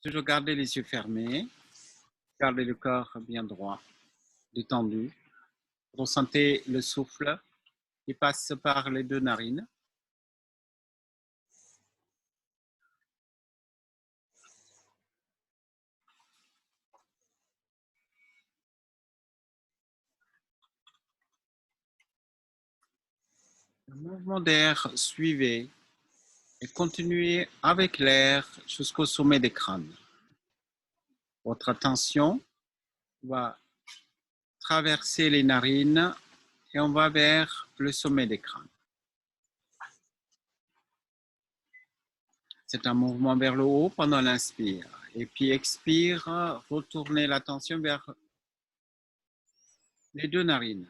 Toujours garder les yeux fermés, gardez le corps bien droit, détendu. Ressentez le souffle qui passe par les deux narines. Le mouvement d'air, suivez et continuez avec l'air jusqu'au sommet des crânes. Votre attention va traverser les narines et on va vers le sommet des crânes. C'est un mouvement vers le haut pendant l'inspire. Et puis expire, retournez l'attention vers les deux narines.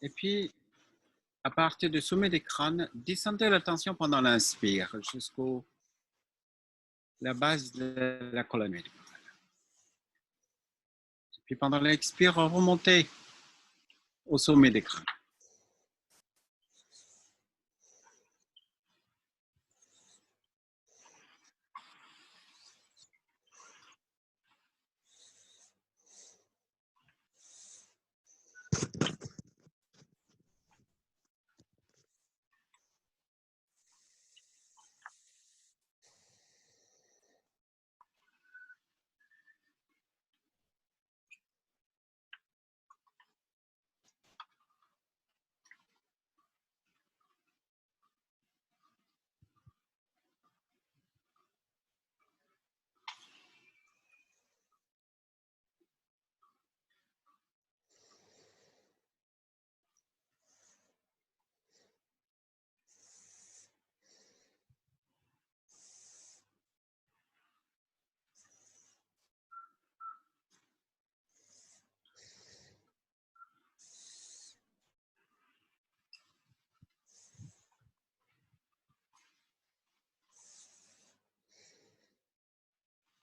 Et puis, à partir du sommet des crânes, descendez l'attention pendant l'inspire jusqu'à la base de la colonne vertébrale. Et puis pendant l'expire, remontez au sommet des crânes.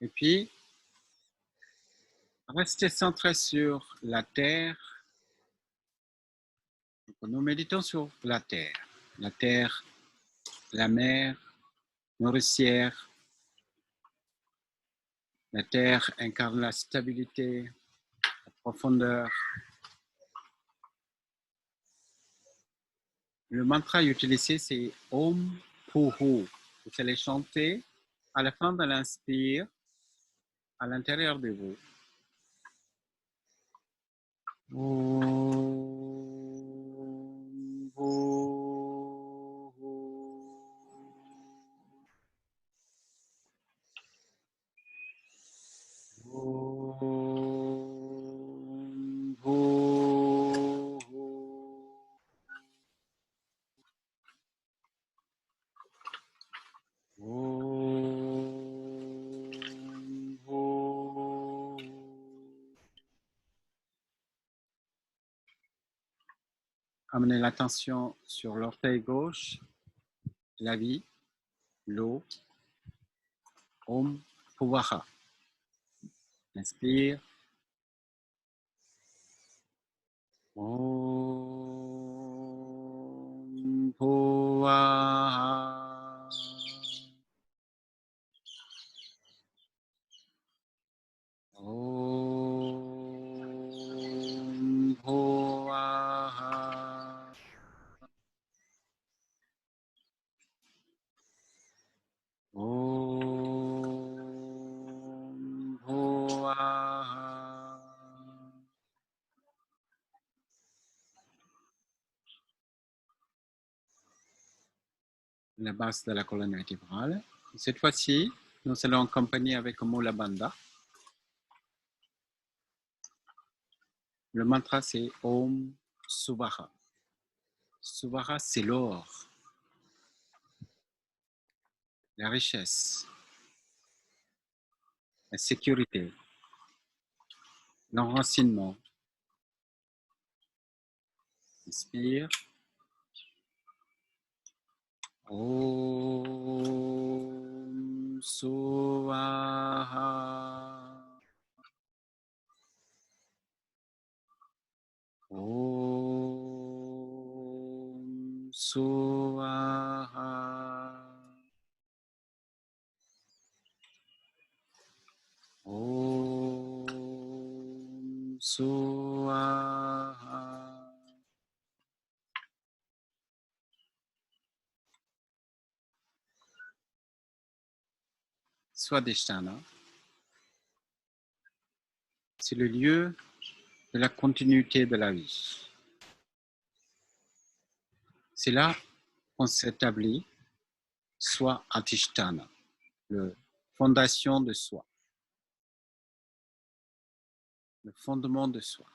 Et puis, restez centré sur la terre. Nous méditons sur la terre. La terre, la mer nourricière. La terre incarne la stabilité, la profondeur. Le mantra utilisé, c'est Om Puhu. Vous allez chanter à la fin de l'inspire, à l'intérieur de vous. Om Puhu. Om Puhu. Om Puhu. Amenez l'attention sur l'orteil gauche, la vie, l'eau. Om Puvaha. Inspire. Om Puvaha. Om Puvaha. Om Puvaha. la base de la colonne vertébrale. Cette fois-ci, nous allons accompagner avec Mula Bandha. Le mantra, c'est Om Suvaha. Suvaha, c'est l'or, la richesse, la sécurité, l'enracinement. Inspire. Om Suvaha. Om Suvaha. Om Suvaha. Swadhisthana, c'est le lieu de la continuité de la vie. C'est là qu'on s'établit, soit Adhisthana, la fondation de soi, le fondement de soi.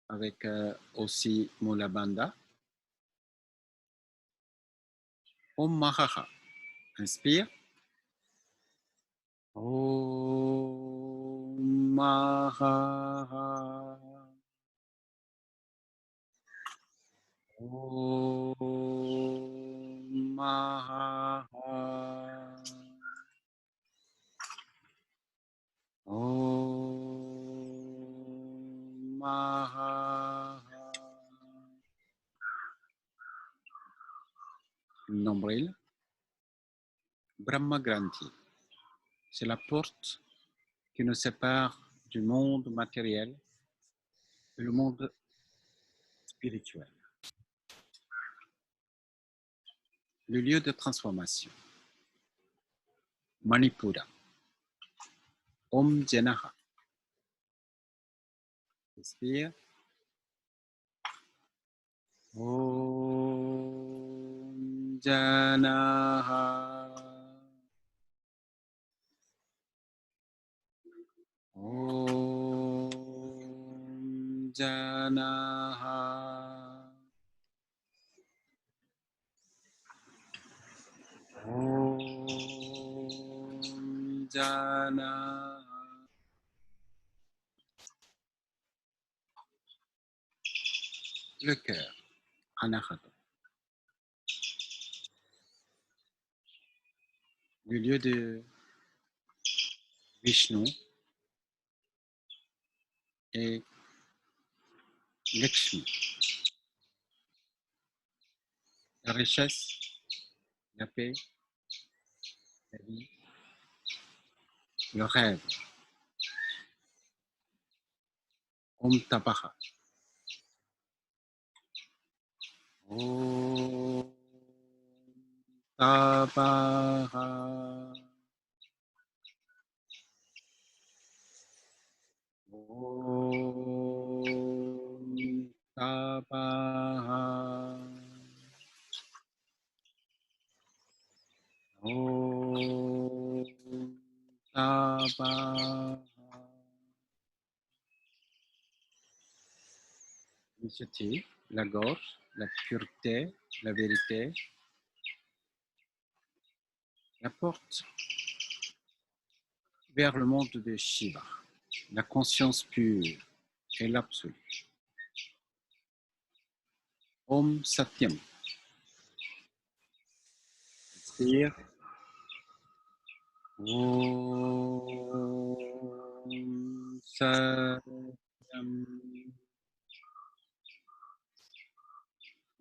Avec aussi Mula Bandha. Om Mahaha. Inspire. Om Mahaha. Om Mahaha. Om Mahaha. Nombril. Brahma Granthi. C'est la porte qui nous sépare du monde matériel et le monde spirituel. Le lieu de transformation. Manipura. Om Janaha. Respire. Om Janaha. Om Janaha. Om Janaha. Le cœur, Anahata. Le lieu de Vishnu et Lakshmi. La richesse, la paix, la vie, le rêve. Om Tapaha. Om Tapaha. Om Tapaha. Om Tapaha. L'initiative, la gorge, la pureté, la vérité, la porte vers le monde de Shiva, la conscience pure et l'absolu. Om Satyam. Inspire. Om Satyam.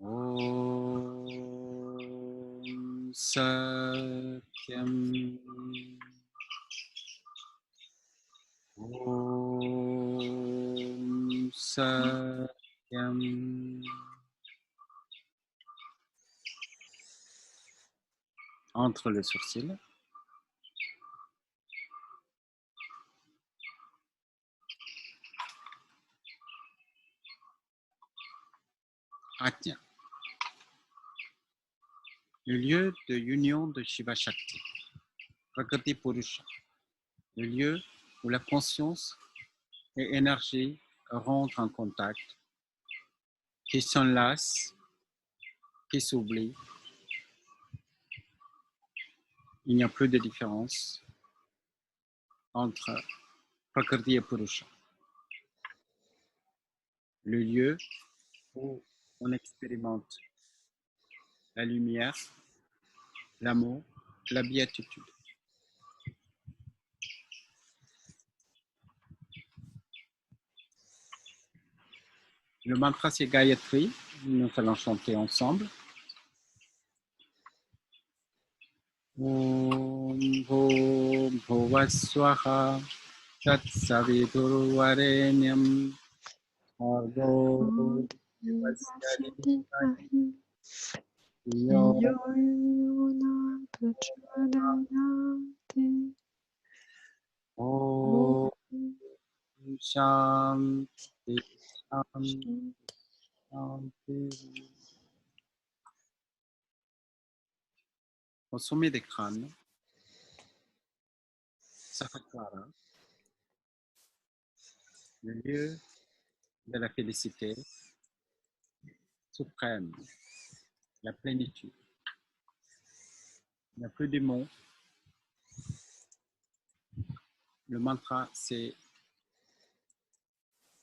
Om Satyam. Om Satyam. Entre les sourcils. Ajna, le lieu de union de Shiva Shakti, Prakriti Purusha, le lieu où la conscience et l'énergie rentrent en contact, qui s'enlacent, qui s'oublient. Il n'y a plus de différence entre Prakriti et Purusha. Le lieu où on expérimente la lumière, l'amour, la béatitude. Le mantra c'est Gayatri, nous allons chanter ensemble. Om Bhuvaswaha Tat Saviturvarenyam Bhargo Devasya Dhimahi Yo Om Shanti Shanti Shanti. Au sommet des crânes, Sahasrara, le lieu de la félicité suprême, la plénitude. Il n'y a plus de mots. Le mantra, c'est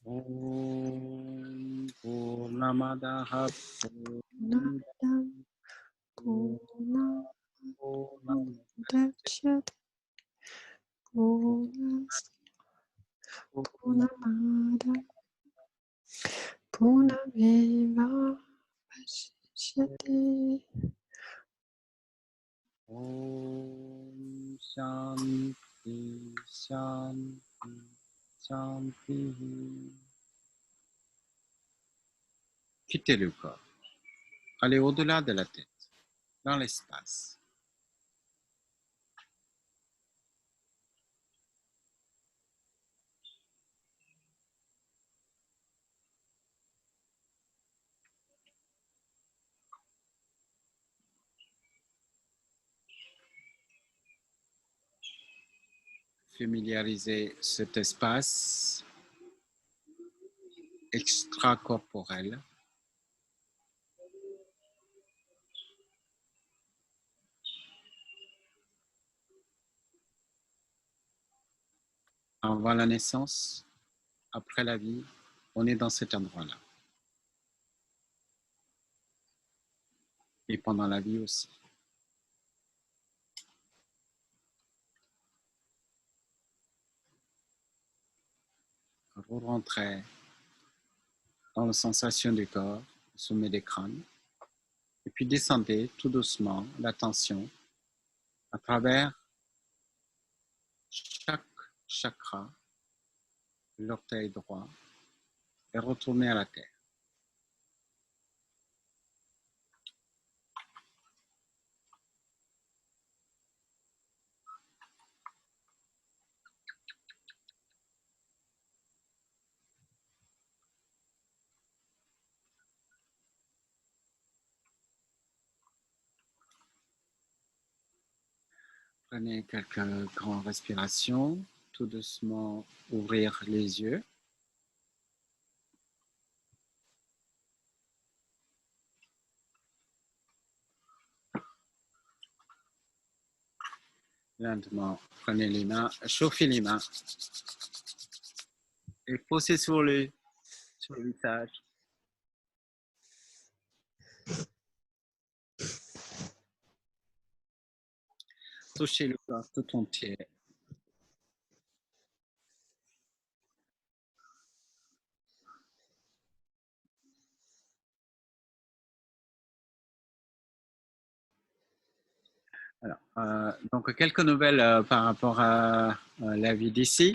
Om Purnamadaha Purnamudachyate Purnamada Purnameva Vasishyate. Om Shanti Shanti Shanti. Quittez le corps. Allez au-delà de la tête, dans l'espace. Familiariser cet espace extracorporel avant la naissance, après la vie, on est dans cet endroit-là. Et pendant la vie aussi. Vous rentrez dans la sensation du corps, au sommet des crânes, et puis descendez tout doucement l'attention à travers chaque chakra, l'orteil droit, et retournez à la terre. Prenez quelques grandes respirations, tout doucement ouvrir les yeux. Lentement, prenez les mains, chauffez les mains et posez sur le visage. Touchez le corps tout entier. Alors, donc, quelques nouvelles par rapport à la vie d'ici.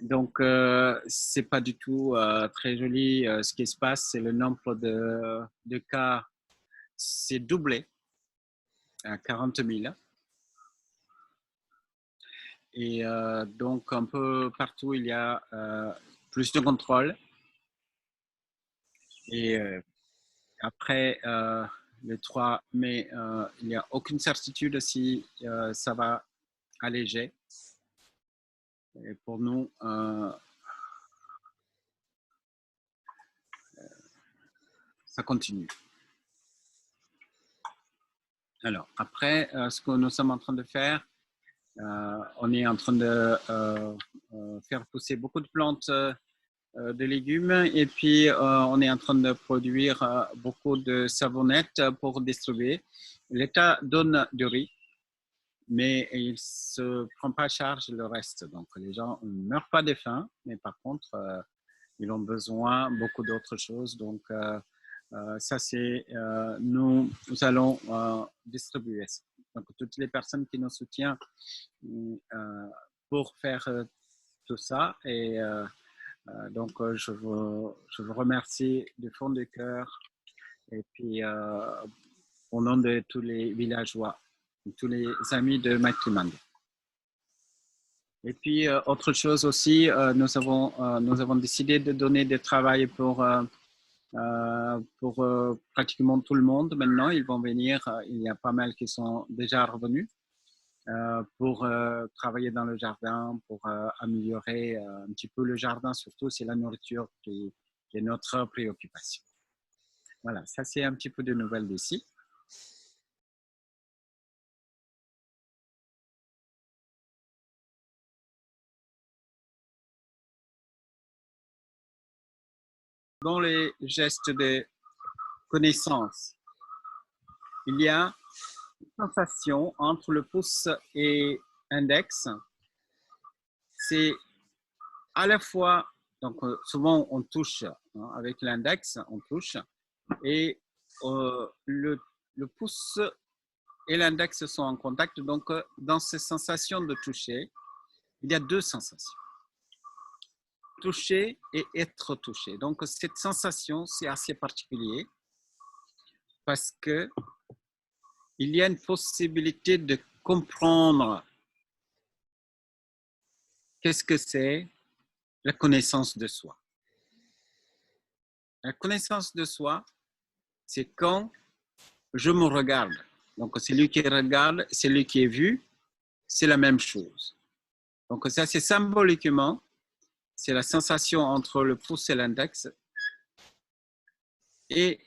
Donc, c'est pas du tout très joli ce qui se passe. C'est le nombre de cas s'est doublé à 40 000. Et donc, un peu partout, il y a plus de contrôle. Et Après le 3 mai, il n'y a aucune certitude si ça va alléger. Et pour nous, ça continue. Alors, après, ce que nous sommes en train de faire, on est en train de faire pousser beaucoup de plantes de légumes et puis on est en train de produire beaucoup de savonnettes pour distribuer. L'État donne du riz, mais il ne se prend pas à charge le reste. Donc, les gens ne meurent pas de faim, mais par contre, ils ont besoin beaucoup d'autres choses. Donc, ça, c'est nous allons distribuer ça. Donc, toutes les personnes qui nous soutiennent pour faire tout ça. Et donc, je vous remercie du fond du cœur. Et puis, au nom de tous les villageois, tous les amis de Maitrimand. Et puis, autre chose aussi, nous avons décidé de donner du travail pour pratiquement tout le monde. Maintenant, ils vont venir, il y a pas mal qui sont déjà revenus pour travailler dans le jardin, pour améliorer un petit peu le jardin, surtout c'est la nourriture qui est notre préoccupation. Voilà, ça c'est un petit peu de nouvelles d'ici. Dans les gestes de connaissance, il y a une sensation entre le pouce et l'index. C'est à la fois, donc souvent on touche hein, avec l'index, on touche, et le pouce et l'index sont en contact. Donc, dans ces sensations de toucher, il y a deux sensations. Toucher et être touché. Donc, cette sensation, c'est assez particulier parce que il y a une possibilité de comprendre qu'est-ce que c'est la connaissance de soi. La connaissance de soi, c'est quand je me regarde. Donc, celui qui regarde, celui qui est vu, c'est la même chose. Donc, ça, c'est symboliquement, c'est la sensation entre le pouce et l'index et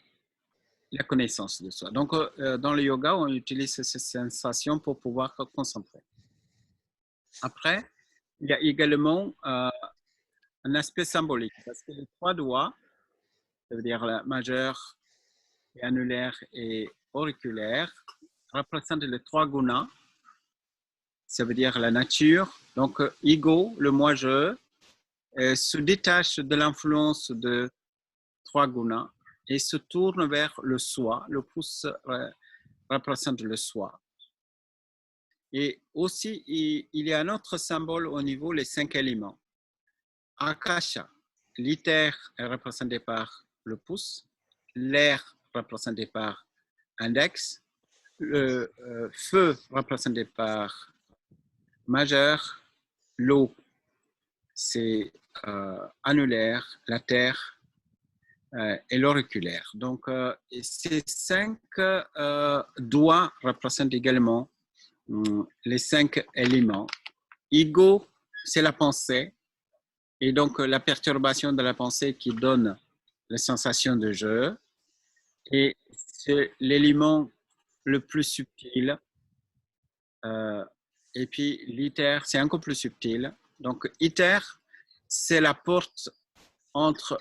la connaissance de soi. Donc, dans le yoga, on utilise ces sensations pour pouvoir se concentrer. Après, il y a également un aspect symbolique parce que les trois doigts, ça veut dire la majeur, et annulaire et auriculaire, représentent les trois gunas. Ça veut dire la nature. Donc, ego, le moi-je, se détache de l'influence de trois gunas et se tourne vers le soi. Le pouce représente le soi. Et aussi, il y a un autre symbole au niveau des 5 éléments. Akasha, l'éther est représenté par le pouce, l'air représenté par index, le feu représenté par majeur, l'eau c'est annulaire, la terre et l'auriculaire. Donc, ces 5 doigts représentent également les 5 éléments. Ego, c'est la pensée, et donc la perturbation de la pensée qui donne la sensation de jeu. Et c'est l'élément le plus subtil. Et puis l'iter, c'est encore plus subtil. Donc, iter, c'est la porte entre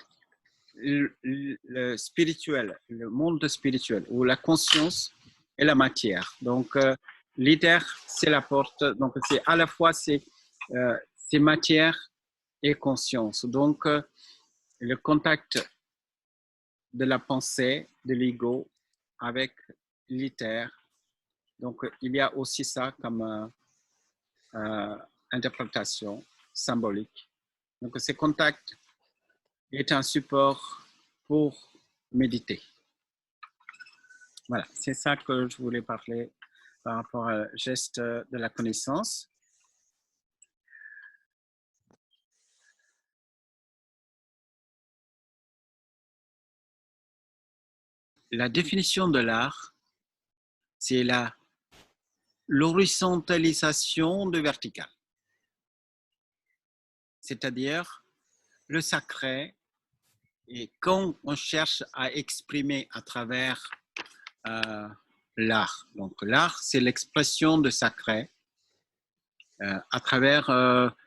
le spirituel, le monde spirituel, ou la conscience et la matière. Donc, l'iter, c'est la porte. Donc, c'est à la fois c'est matière et conscience. Donc, le contact de la pensée, de l'ego, avec l'iter. Donc, il y a aussi ça comme interprétation symbolique. Donc, ce contact est un support pour méditer. Voilà, c'est ça que je voulais parler par rapport au geste de la connaissance. la définition de l'art, c'est l'horizontalisation de vertical. C'est-à-dire le sacré, et quand on cherche à exprimer à travers l'art. Donc l'art, c'est l'expression de sacré à travers,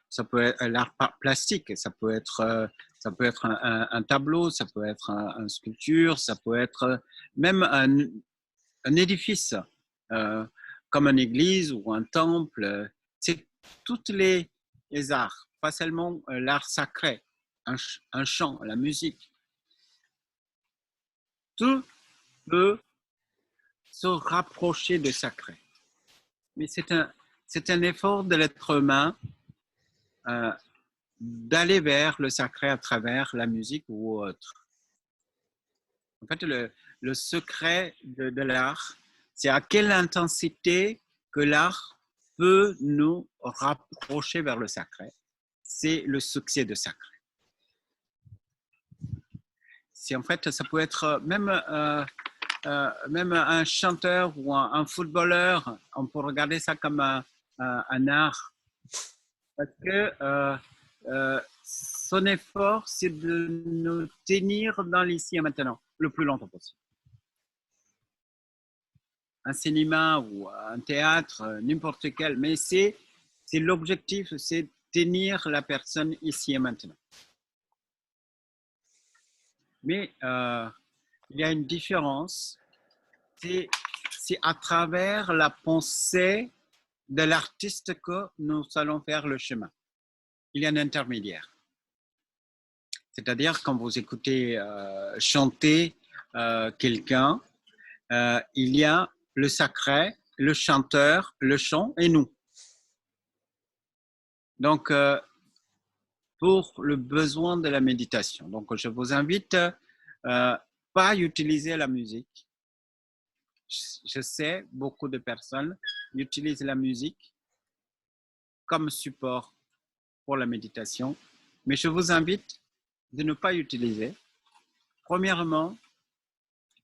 ça peut être l'art plastique, ça peut être un tableau, ça peut être une sculpture, ça peut être même un édifice, comme une église ou un temple. C'est toutes les arts, pas seulement l'art sacré, un chant, la musique. Tout peut se rapprocher de sacré. Mais c'est un effort de l'être humain d'aller vers le sacré à travers la musique ou autre. En fait, le secret de l'art, c'est à quelle intensité que l'art peut nous rapprocher vers le sacré. C'est le succès de sacré. C'est en fait, ça peut être même un chanteur ou un footballeur, on peut regarder ça comme un art. Parce que son effort, c'est de nous tenir dans l'ici et maintenant, le plus longtemps possible. Un cinéma ou un théâtre, n'importe quel, mais c'est l'objectif, c'est tenir la personne ici et maintenant. Mais il y a une différence, c'est à travers la pensée de l'artiste que nous allons faire le chemin. Il y a un intermédiaire. C'est-à-dire quand vous écoutez chanter quelqu'un, il y a le sacré, le chanteur, le chant et nous. Donc, pour le besoin de la méditation. Donc, je vous invite pas à utiliser la musique. Je sais, beaucoup de personnes utilisent la musique comme support pour la méditation, mais je vous invite de ne pas utiliser. Premièrement,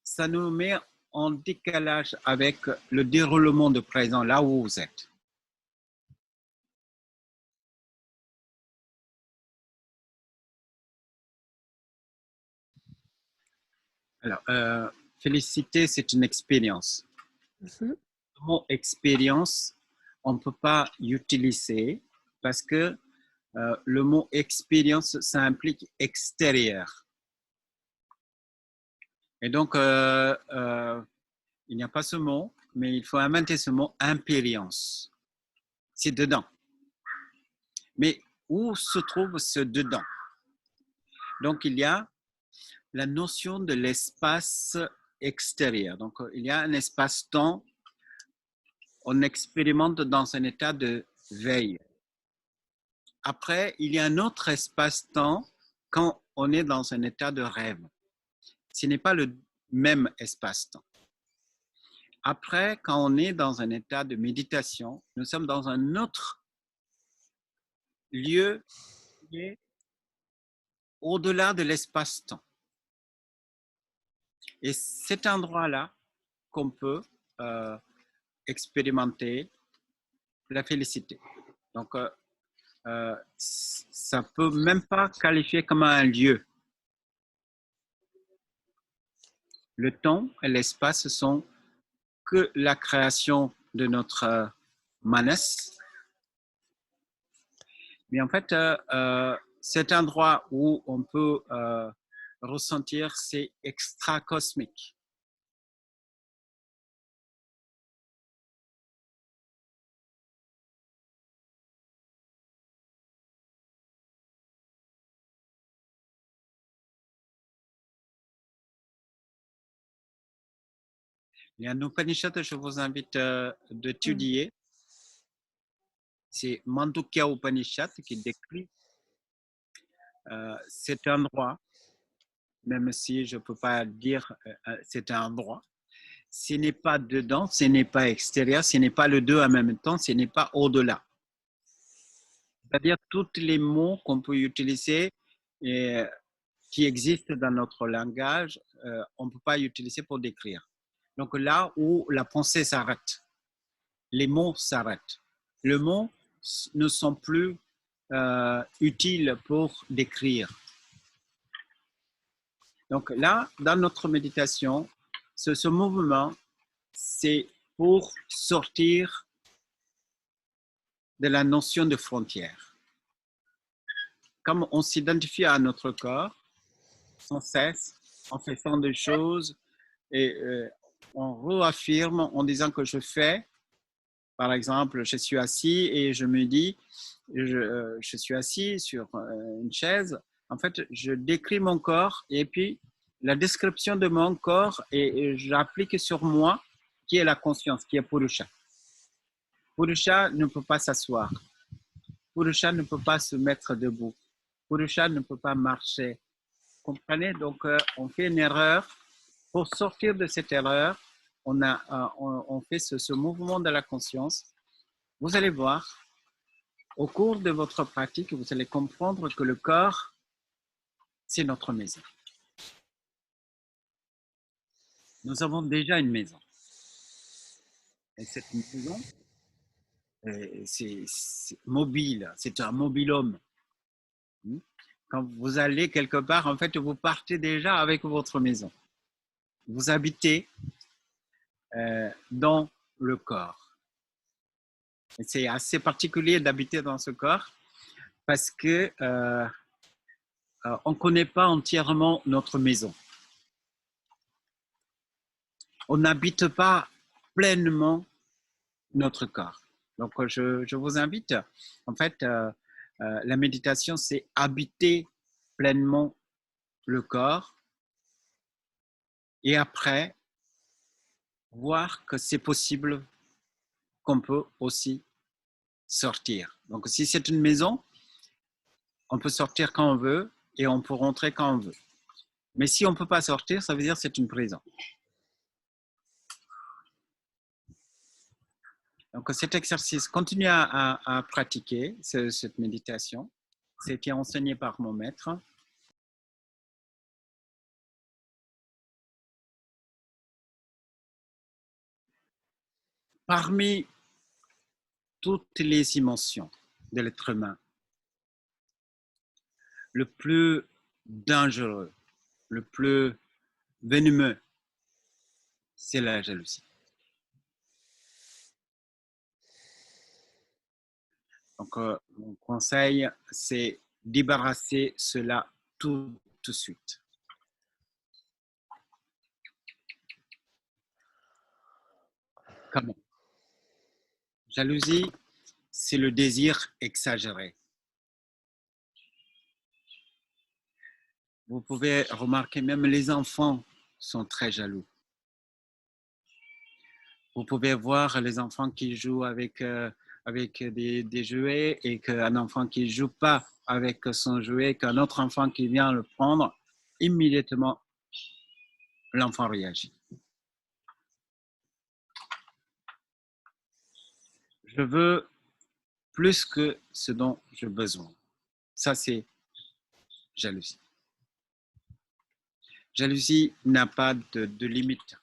ça nous met en décalage avec le déroulement de présent là où vous êtes. Alors, féliciter, c'est une expérience. Le mot expérience, on ne peut pas utiliser parce que le mot expérience, ça implique extérieur. Et donc, il n'y a pas ce mot, mais il faut inventer ce mot impérience. C'est dedans. Mais où se trouve ce dedans? Donc, il y a la notion de l'espace extérieur. Donc, il y a un espace-temps. On expérimente dans un état de veille. Après, il y a un autre espace-temps quand on est dans un état de rêve. Ce n'est pas le même espace-temps. Après, quand on est dans un état de méditation, nous sommes dans un autre lieu qui est au-delà de l'espace-temps. Et cet endroit-là qu'on peut expérimenter la félicité. Donc, ça peut même pas qualifier comme un lieu. Le temps et l'espace sont que la création de notre manas. Mais en fait, cet endroit où on peut ressentir, c'est extra-cosmique. Il y a un Upanishad que je vous invite d'étudier. C'est Mandukya Upanishad qui décrit cet endroit, même si je ne peux pas dire c'est un endroit. Ce n'est pas dedans, ce n'est pas extérieur, ce n'est pas le deux en même temps, ce n'est pas au-delà. C'est-à-dire tous les mots qu'on peut utiliser et qui existent dans notre langage, on ne peut pas utiliser pour décrire. Donc là où la pensée s'arrête, les mots s'arrêtent. Les mots ne sont plus utiles pour décrire. Donc là, dans notre méditation, ce mouvement, c'est pour sortir de la notion de frontière. Comme on s'identifie à notre corps, sans cesse, en faisant des choses, et on réaffirme en disant que je fais. Par exemple, je suis assis et je me dis, je suis assis sur une chaise. En fait, je décris mon corps et puis la description de mon corps et j'applique sur moi qui est la conscience, qui est Purusha. Purusha ne peut pas s'asseoir. Purusha ne peut pas se mettre debout. Purusha ne peut pas marcher. Comprenez? Donc, on fait une erreur. Pour sortir de cette erreur, on fait ce mouvement de la conscience. Vous allez voir, au cours de votre pratique, vous allez comprendre que le corps, c'est notre maison. Nous avons déjà une maison. Et cette maison, c'est mobile, c'est un mobil-homme. Quand vous allez quelque part, en fait, vous partez déjà avec votre maison. Vous habitez dans le corps. Et c'est assez particulier d'habiter dans ce corps parce que on ne connaît pas entièrement notre maison. On n'habite pas pleinement notre corps. Donc, je vous invite, en fait, la méditation, c'est habiter pleinement le corps et après, voir que c'est possible qu'on peut aussi sortir. Donc, si c'est une maison, on peut sortir quand on veut et on peut rentrer quand on veut. Mais si on ne peut pas sortir, ça veut dire que c'est une prison. Donc, cet exercice, continuez à pratiquer cette méditation. C'était enseigné par mon maître. Parmi toutes les émotions de l'être humain, le plus dangereux, le plus venimeux, c'est la jalousie. Donc, mon conseil, c'est débarrasser cela tout de suite. Comment? Jalousie, c'est le désir exagéré. Vous pouvez remarquer, même les enfants sont très jaloux. Vous pouvez voir les enfants qui jouent avec des jouets et qu'un enfant qui ne joue pas avec son jouet, qu'un autre enfant qui vient le prendre, immédiatement, l'enfant réagit. Je veux plus que ce dont j'ai besoin. Ça, c'est jalousie. Jalousie n'a pas de limite.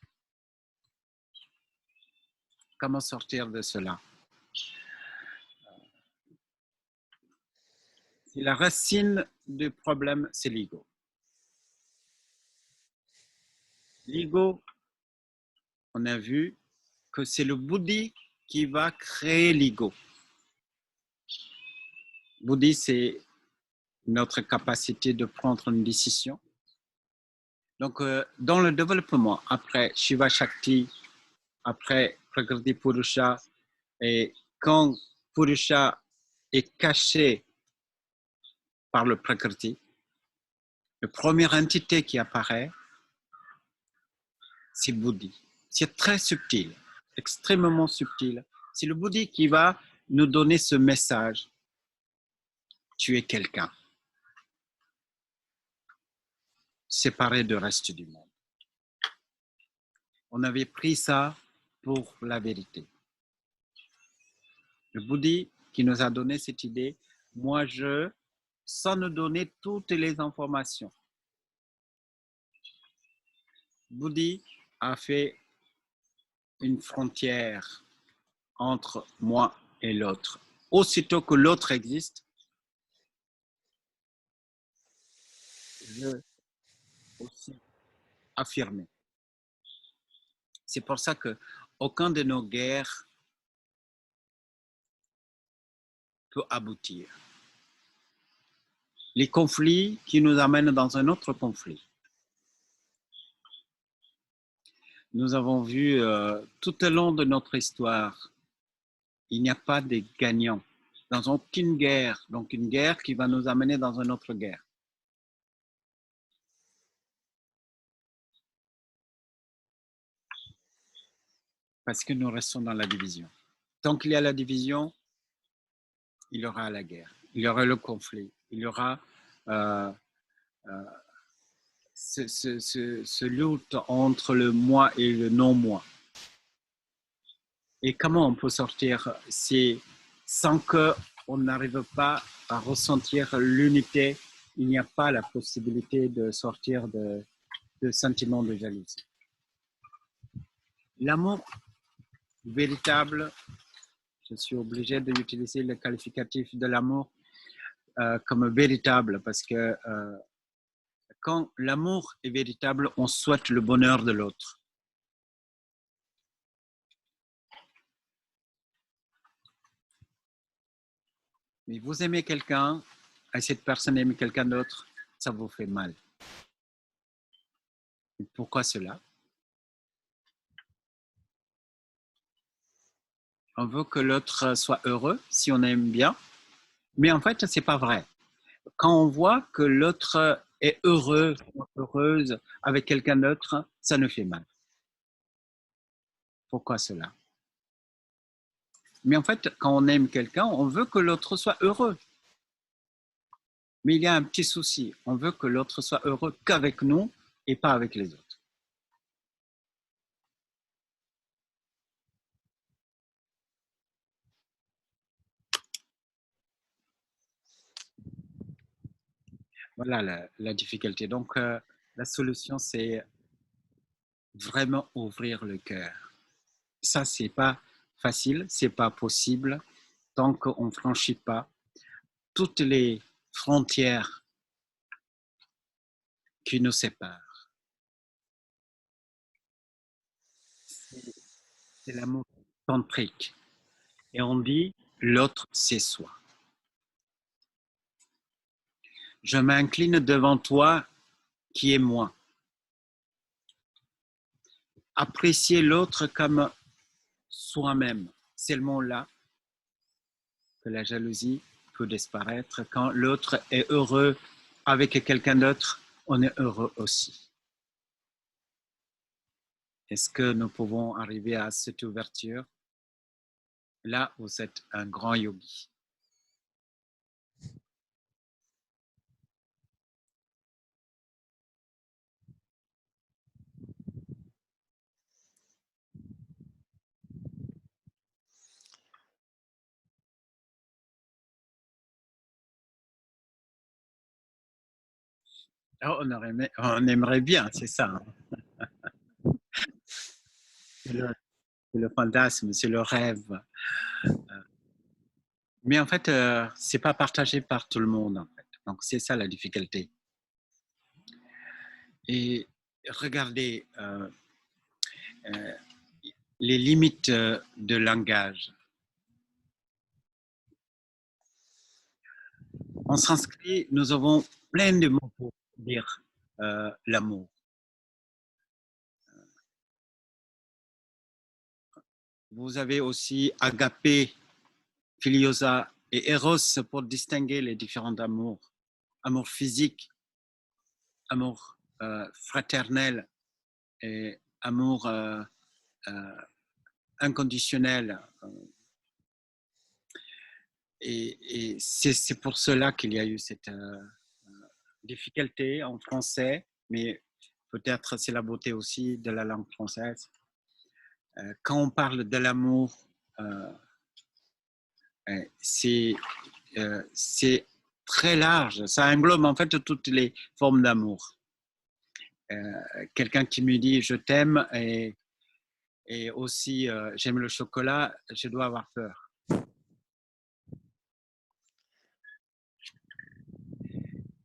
Comment sortir de cela? La racine du problème, c'est l'ego. L'ego, on a vu que c'est le bouddhi qui va créer l'ego. Bouddhi, c'est notre capacité de prendre une décision. Donc, dans le développement, après Shiva Shakti, après Prakriti Purusha, et quand Purusha est caché par le Prakriti, la première entité qui apparaît, c'est le Bouddhi. C'est très subtil, extrêmement subtil. C'est le Bouddhi qui va nous donner ce message. Tu es quelqu'un, séparé du reste du monde. On avait pris ça pour la vérité. Le Bouddhi qui nous a donné cette idée, moi sans nous donner toutes les informations, Bouddhi a fait une frontière entre moi et l'autre. Aussitôt que l'autre existe, je veux aussi affirmer. C'est pour ça que aucun de nos guerres peut aboutir. Les conflits qui nous amènent dans un autre conflit. Nous avons vu tout au long de notre histoire, il n'y a pas de gagnants dans aucune guerre. Donc une guerre qui va nous amener dans une autre guerre. Parce que nous restons dans la division. Tant qu'il y a la division, il y aura la guerre, il y aura le conflit, il y aura ce lutte entre le moi et le non-moi. Et comment on peut sortir sans qu'on n'arrive pas à ressentir l'unité, il n'y a pas la possibilité de sortir de sentiments de jalousie. L'amour véritable, je suis obligé d'utiliser le qualificatif de l'amour comme véritable parce que quand l'amour est véritable, on souhaite le bonheur de l'autre. Mais vous aimez quelqu'un, et cette personne aime quelqu'un d'autre, ça vous fait mal. Et pourquoi cela? On veut que l'autre soit heureux si on aime bien, mais en fait, ce n'est pas vrai. Quand on voit que l'autre est heureux, heureuse avec quelqu'un d'autre, ça nous fait mal. Pourquoi cela? Mais en fait, quand on aime quelqu'un, on veut que l'autre soit heureux. Mais il y a un petit souci. On veut que l'autre soit heureux qu'avec nous et pas avec les autres. Voilà la difficulté. Donc, la solution, c'est vraiment ouvrir le cœur. Ça, c'est pas facile, c'est pas possible tant qu'on ne franchit pas toutes les frontières qui nous séparent. C'est l'amour tantrique. Et on dit, l'autre, c'est soi. Je m'incline devant toi qui est moi. Apprécier l'autre comme soi-même. Seulement là que la jalousie peut disparaître. Quand l'autre est heureux avec quelqu'un d'autre, on est heureux aussi. Est-ce que nous pouvons arriver à cette ouverture? Là, vous êtes un grand yogi. Oh, on aimerait bien, c'est ça. Hein. C'est le fantasme, c'est le rêve. Mais en fait, c'est pas partagé par tout le monde. En fait. Donc, c'est ça la difficulté. Et regardez les limites de langage. En sanskrit, nous avons plein de mots pour dire l'amour. Vous avez aussi agapé, philiosa et eros pour distinguer les différents amours. Amour physique, amour fraternel et amour inconditionnel. Et c'est pour cela qu'il y a eu cette difficulté en français, mais peut-être c'est la beauté aussi de la langue française. Quand on parle de l'amour, c'est très large. Ça englobe en fait toutes les formes d'amour. quelqu'un qui me dit je t'aime et aussi j'aime le chocolat, je dois avoir peur.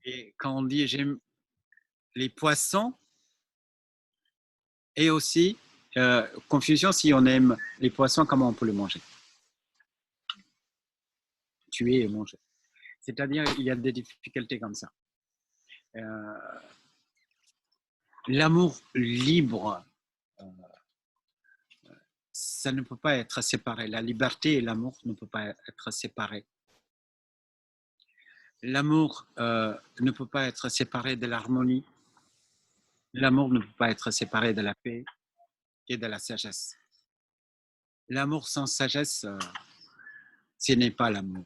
Et quand on dit j'aime les poissons, et aussi confusion, si on aime les poissons, comment on peut les manger? Tuer et manger. C'est-à-dire il y a des difficultés comme ça. L'amour libre, ça ne peut pas être séparé. La liberté et l'amour ne peuvent pas être séparés. L'amour ne peut pas être séparé de l'harmonie. L'amour ne peut pas être séparé de la paix et de la sagesse. L'amour sans sagesse, ce n'est pas l'amour.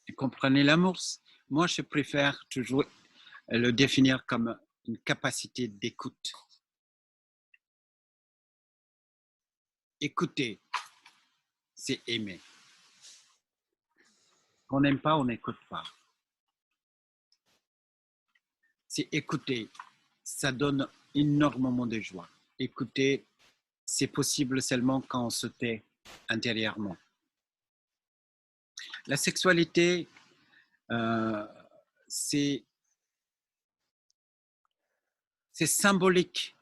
Vous comprenez l'amour? Moi, je préfère toujours le définir comme une capacité d'écoute. Écouter, c'est aimer. Qu'on n'aime pas, on n'écoute pas. C'est écouter, ça donne énormément de joie. Écouter, c'est possible seulement quand on se tait intérieurement. La sexualité, c'est symbolique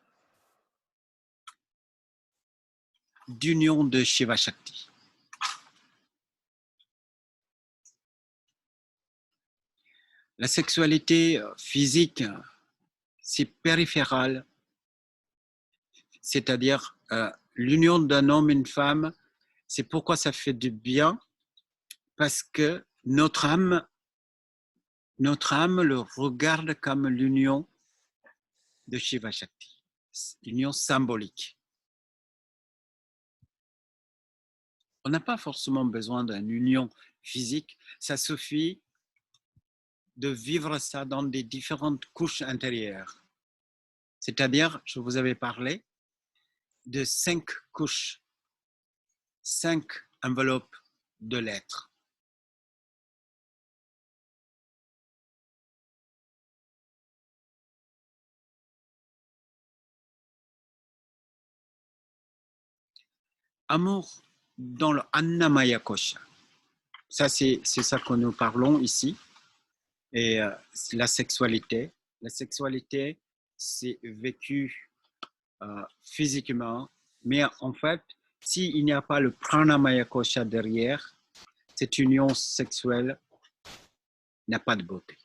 d'union de Shiva Shakti. La sexualité physique, c'est périphéral, c'est-à-dire l'union d'un homme et une femme, c'est pourquoi ça fait du bien, parce que notre âme le regarde comme l'union de Shiva Shakti, l'union symbolique. On n'a pas forcément besoin d'une union physique, ça suffit de vivre ça dans des différentes couches intérieures. C'est-à-dire, je vous avais parlé de 5 couches, 5 enveloppes de l'être. Amour dans le Annamaya Kosha. Ça, c'est ça que nous parlons ici. Et la sexualité. La sexualité, c'est vécu physiquement. Mais en fait, s'il n'y a pas le Pranamaya Kosha derrière, cette union sexuelle n'a pas de beauté.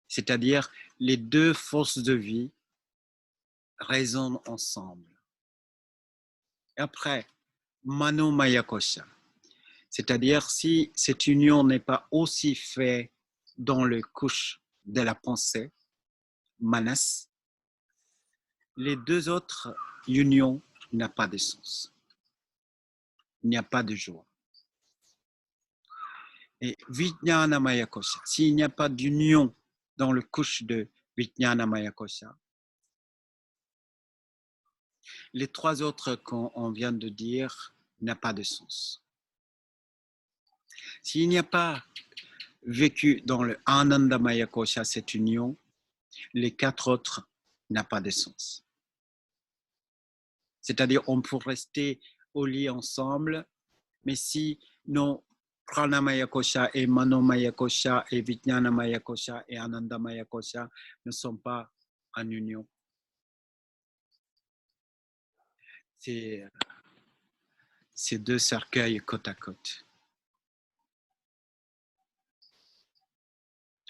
C'est-à-dire, les deux forces de vie résonnent ensemble. Et après, Manomaya Kosha. C'est-à-dire, si cette union n'est pas aussi faite dans les couches de la pensée, manas, les deux autres unions n'ont pas de sens. Il n'y a pas de joie. Et Vijnana Maya Kosha, s'il n'y a pas d'union dans le couche de Vijnana Maya Kosha, les trois autres qu'on vient de dire n'ont pas de sens. S'il n'y a pas vécu dans le Ananda Maya Kosha cette union, les quatre autres n'ont pas de sens. C'est-à-dire, on peut rester au lit ensemble, mais si nos Pranamaya Kosha et Manomaya Kosha et Vijnanamaya Kosha et Anandamaya Kosha ne sont pas en union, c'est deux cercueils côte à côte.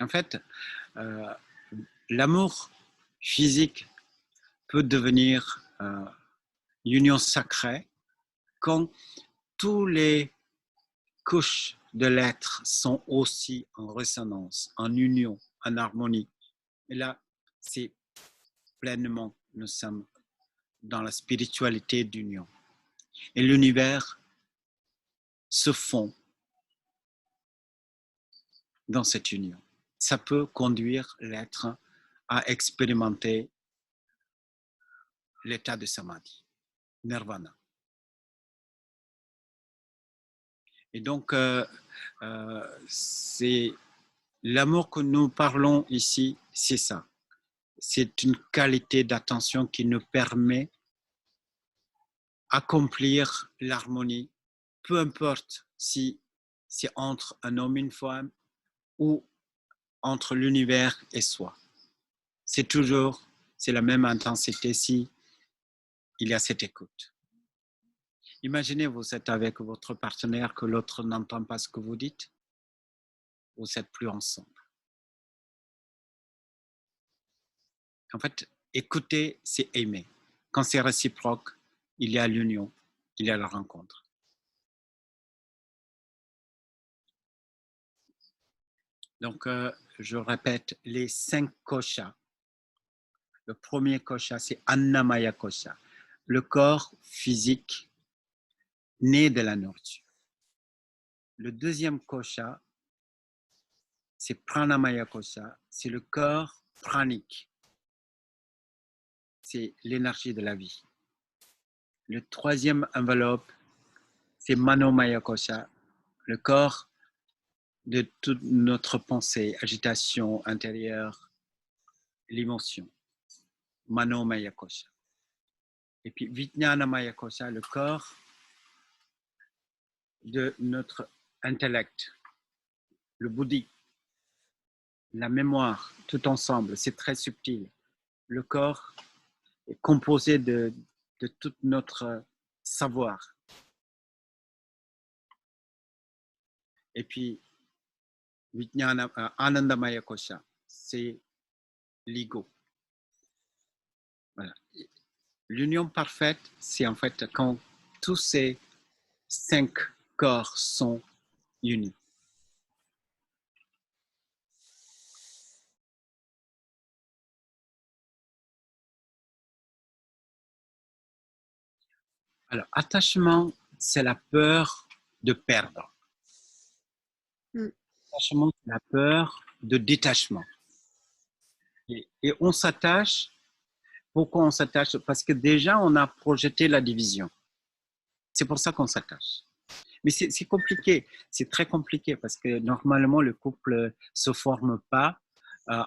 En fait, l'amour physique peut devenir union sacrée quand tous les couches de l'être sont aussi en résonance, en union, en harmonie. Et là, c'est pleinement, nous sommes dans la spiritualité d'union. Et l'univers se fond dans cette union. Ça peut conduire l'être à expérimenter l'état de samadhi, nirvana. Et donc, c'est l'amour que nous parlons ici, c'est ça. C'est une qualité d'attention qui nous permet d'accomplir l'harmonie, peu importe si c'est entre un homme et une femme ou entre l'univers et soi. C'est la même intensité si il y a cette écoute. Imaginez, vous êtes avec votre partenaire que l'autre n'entend pas ce que vous dites. Vous n'êtes plus ensemble. En fait, écouter, c'est aimer. Quand c'est réciproque, il y a l'union, il y a la rencontre. Donc, je répète, les 5 koshas. Le premier kosha, c'est Annamaya kosha, le corps physique né de la nourriture. Le deuxième kosha, c'est Pranamaya kosha, c'est le corps pranique. C'est l'énergie de la vie. Le troisième enveloppe, c'est Manomaya kosha, le corps de toute notre pensée, agitation intérieure, l'émotion. Manomaya kosha. Et puis Vijnanamaya kosha, le corps de notre intellect, le bouddhi, la mémoire, tout ensemble, c'est très subtil. Le corps est composé de tout notre savoir. Et puis, Anandamaya kosha, c'est l'ego. Voilà. L'union parfaite, c'est en fait quand tous ces 5 corps sont unis. Alors, attachement, c'est la peur de perdre. Attachement, c'est la peur de détachement. Et on s'attache. Pourquoi on s'attache? Parce que déjà, on a projeté la division. C'est pour ça qu'on s'attache. Mais c'est compliqué, c'est très compliqué parce que normalement, le couple ne se forme pas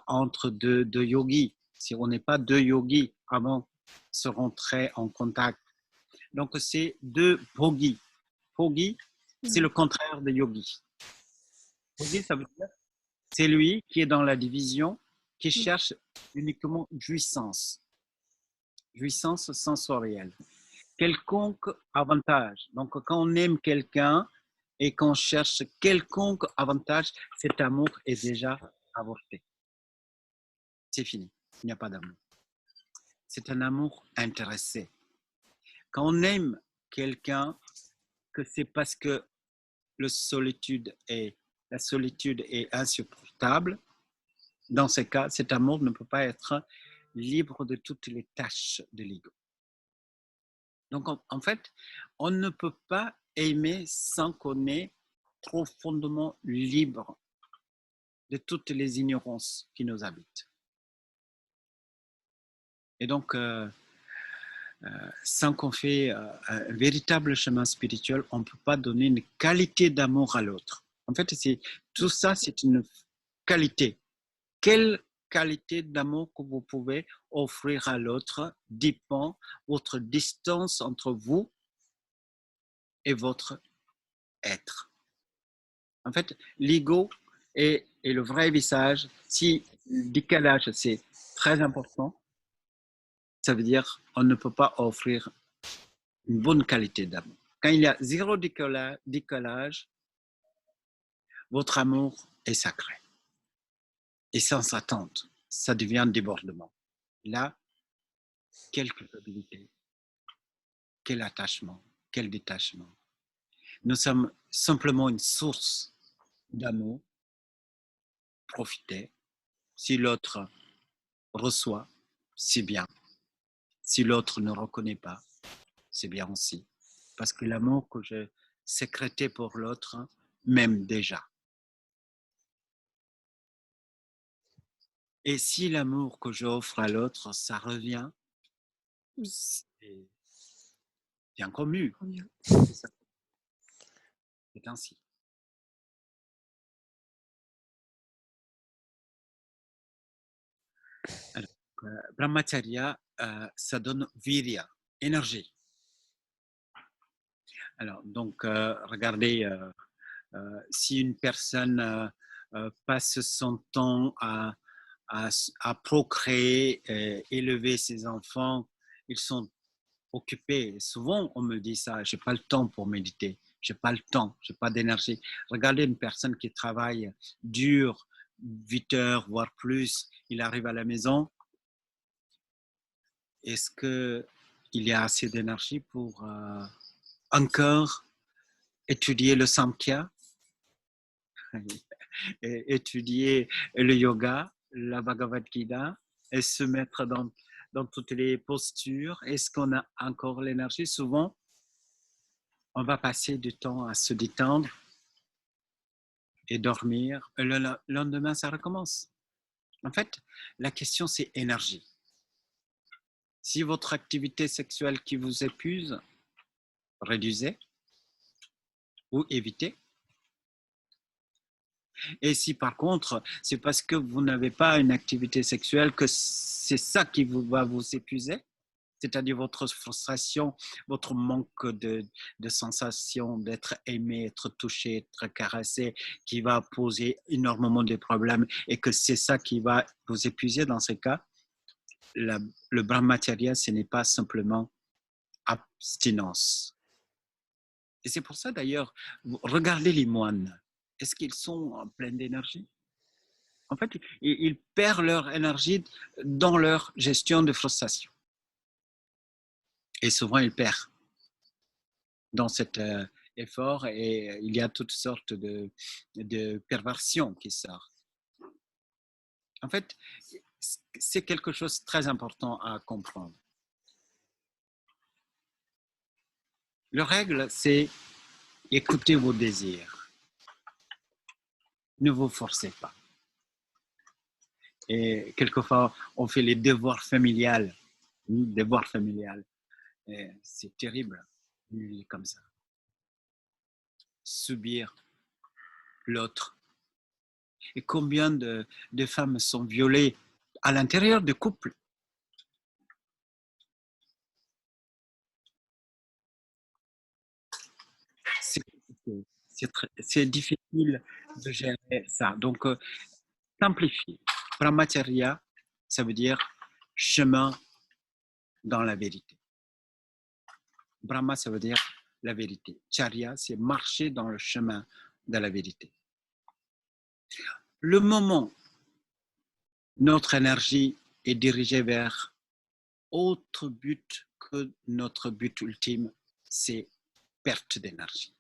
entre deux yogis. Si on n'est pas deux yogis avant de se rentrer en contact. Donc, c'est deux bhogis. Bhogi, c'est le contraire de yogi. Bhogi, ça veut dire c'est lui qui est dans la division, qui cherche uniquement jouissance sensorielle. Quelconque avantage. Donc, quand on aime quelqu'un et qu'on cherche quelconque avantage, cet amour est déjà avorté. C'est fini. Il n'y a pas d'amour. C'est un amour intéressé. Quand on aime quelqu'un, que c'est parce que la solitude est insupportable, dans ce cas, cet amour ne peut pas être libre de toutes les tâches de l'ego. Donc, en fait, on ne peut pas aimer sans qu'on est profondément libre de toutes les ignorances qui nous habitent. Et donc, sans qu'on fait un véritable chemin spirituel, on ne peut pas donner une qualité d'amour à l'autre. En fait, tout ça, c'est une qualité. Quelle qualité d'amour que vous pouvez offrir à l'autre dépend de votre distance entre vous et votre être. En fait, l'ego est le vrai visage. Si le décalage, c'est très important, ça veut dire qu'on ne peut pas offrir une bonne qualité d'amour. Quand il y a zéro décalage, votre amour est sacré. Et sans attente, ça devient un débordement. Là, quelle culpabilité, quel attachement, quel détachement. Nous sommes simplement une source d'amour. Profitez. Si l'autre reçoit, c'est bien. Si l'autre ne reconnaît pas, c'est bien aussi. Parce que l'amour que j'ai sécrété pour l'autre m'aime déjà. Et si l'amour que j'offre à l'autre, ça revient, c'est encore mieux. C'est ainsi. Alors, Brahmacharya, ça donne virya, énergie. Alors, donc, regardez, si une personne passe son temps à procréer, élever ses enfants, ils sont occupés. Souvent, on me dit ça, j'ai pas le temps pour méditer, j'ai pas le temps, j'ai pas d'énergie. Regardez une personne qui travaille dur, 8 heures, voire plus, il arrive à la maison, est-ce qu'il y a assez d'énergie pour encore étudier le Samkhya, étudier le yoga, la Bhagavad Gita et se mettre dans toutes les postures? Est-ce qu'on a encore l'énergie? Souvent, on va passer du temps à se détendre et dormir. Le lendemain, ça recommence. En fait, la question, c'est énergie. Si votre activité sexuelle qui vous épuise, réduisez ou évitez. Et si par contre, c'est parce que vous n'avez pas une activité sexuelle que c'est ça qui va vous épuiser, c'est-à-dire votre frustration, votre manque de sensation d'être aimé, être touché, être caressé, qui va poser énormément de problèmes et que c'est ça qui va vous épuiser dans ces cas, le brahmacharya, ce n'est pas simplement abstinence. Et c'est pour ça d'ailleurs, regardez les moines, est-ce qu'ils sont en pleine d'énergie? En fait, ils perdent leur énergie dans leur gestion de frustration. Et souvent, ils perdent dans cet effort et il y a toutes sortes de perversions qui sortent. En fait, c'est quelque chose de très important à comprendre. La règle, c'est écouter vos désirs. Ne vous forcez pas. Et quelquefois, on fait les devoirs familiales. Devoirs familiales. C'est terrible, comme ça. Subir l'autre. Et combien de femmes sont violées à l'intérieur du couple? C'est difficile de gérer ça. Donc, simplifier. Brahmacharya, ça veut dire chemin dans la vérité. Brahma, ça veut dire la vérité. Charya, c'est marcher dans le chemin de la vérité. Le moment notre énergie est dirigée vers autre but que notre but ultime, c'est perte d'énergie.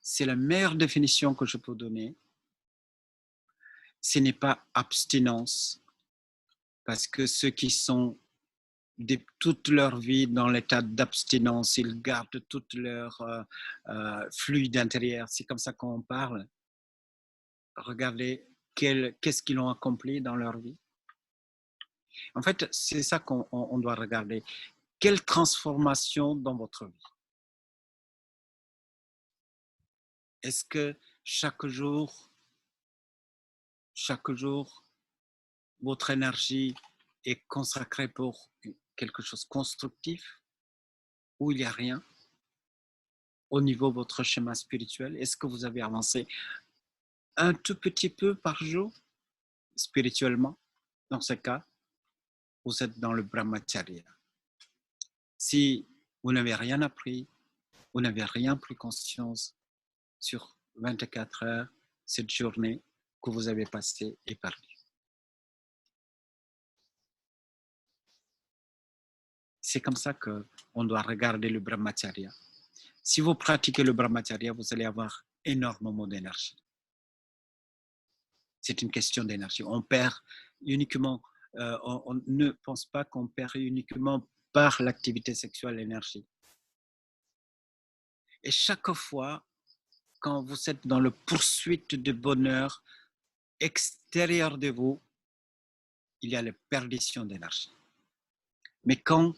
C'est la meilleure définition que je peux donner. Ce n'est pas abstinence, parce que ceux qui sont toute leur vie dans l'état d'abstinence, ils gardent tout leur fluide intérieur. C'est comme ça qu'on parle. Regardez qu'est-ce qu'ils ont accompli dans leur vie. En fait, c'est ça qu'on doit regarder. Quelle transformation dans votre vie? Est-ce que chaque jour, votre énergie est consacrée pour quelque chose de constructif ou il n'y a rien au niveau de votre chemin spirituel? Est-ce que vous avez avancé un tout petit peu par jour spirituellement? Dans ce cas, vous êtes dans le brahmacharya. Si vous n'avez rien appris, vous n'avez rien pris conscience sur 24 heures, cette journée que vous avez passée est perdue. C'est comme ça qu'on doit regarder le brahmacharya. Si vous pratiquez le brahmacharya, vous allez avoir énormément d'énergie. C'est une question d'énergie. On perd uniquement, on ne pense pas qu'on perd uniquement par l'activité sexuelle l'énergie. Et chaque fois, quand vous êtes dans la poursuite de bonheur extérieur de vous, il y a la perdition d'énergie. Mais quand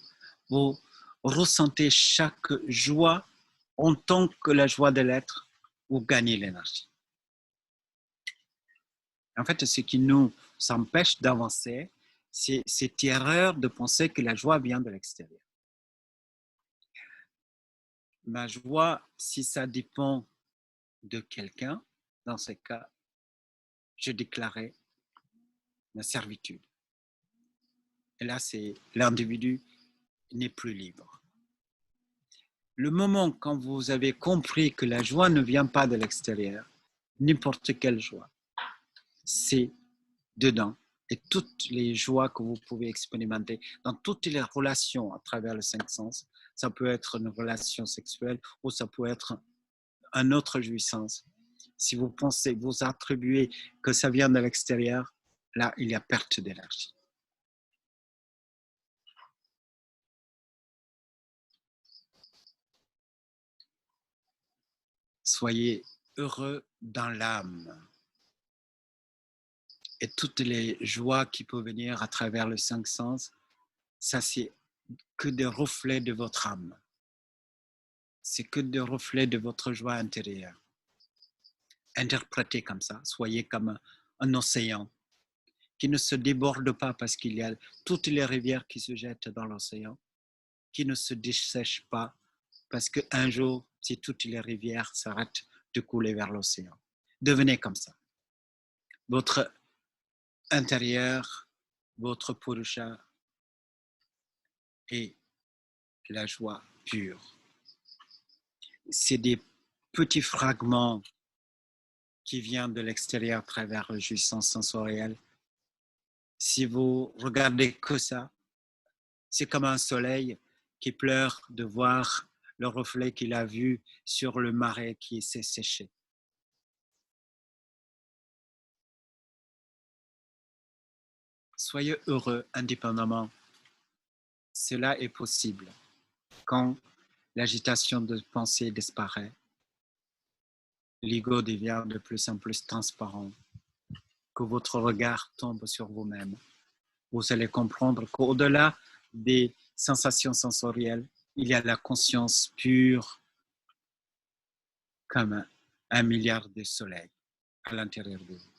vous ressentez chaque joie en tant que la joie de l'être, vous gagnez l'énergie. En fait, ce qui nous empêche d'avancer, c'est cette erreur de penser que la joie vient de l'extérieur. Ma joie, si ça dépend de quelqu'un, dans ce cas, je déclarais ma servitude. Et là, c'est l'individu n'est plus libre. Le moment quand vous avez compris que la joie ne vient pas de l'extérieur, n'importe quelle joie, c'est dedans. Et toutes les joies que vous pouvez expérimenter dans toutes les relations à travers les 5 sens, ça peut être une relation sexuelle ou ça peut être une autre jouissance. Si vous pensez, vous attribuez que ça vient de l'extérieur, là, il y a perte d'énergie. Soyez heureux dans l'âme. Et toutes les joies qui peuvent venir à travers les 5 sens, ça c'est que des reflets de votre âme. C'est que des reflets de votre joie intérieure. Interprétez comme ça, soyez comme un océan qui ne se déborde pas parce qu'il y a toutes les rivières qui se jettent dans l'océan, qui ne se dessèchent pas parce qu'un jour, si toutes les rivières s'arrêtent de couler vers l'océan. Devenez comme ça. Votre intérieur, votre purusha est la joie pure. C'est des petits fragments qui viennent de l'extérieur à travers la jouissance sensorielle. Si vous regardez que ça, c'est comme un soleil qui pleure de voir le reflet qu'il a vu sur le marais qui s'est séché. Soyez heureux indépendamment. Cela est possible quand l'agitation de pensée disparaît. L'ego devient de plus en plus transparent, que votre regard tombe sur vous-même. Vous allez comprendre qu'au-delà des sensations sensorielles, il y a la conscience pure comme 1 milliard de soleils à l'intérieur de vous.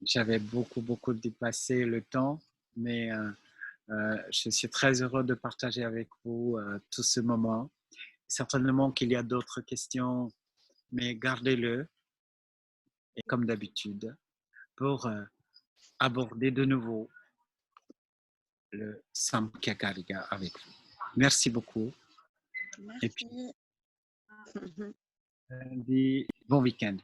J'avais beaucoup dépassé le temps, mais je suis très heureux de partager avec vous tout ce moment. Certainement qu'il y a d'autres questions, mais gardez-le, et comme d'habitude, pour aborder de nouveau le Samkhya-Karika avec vous. Merci beaucoup. Merci. Et puis, bon week-end.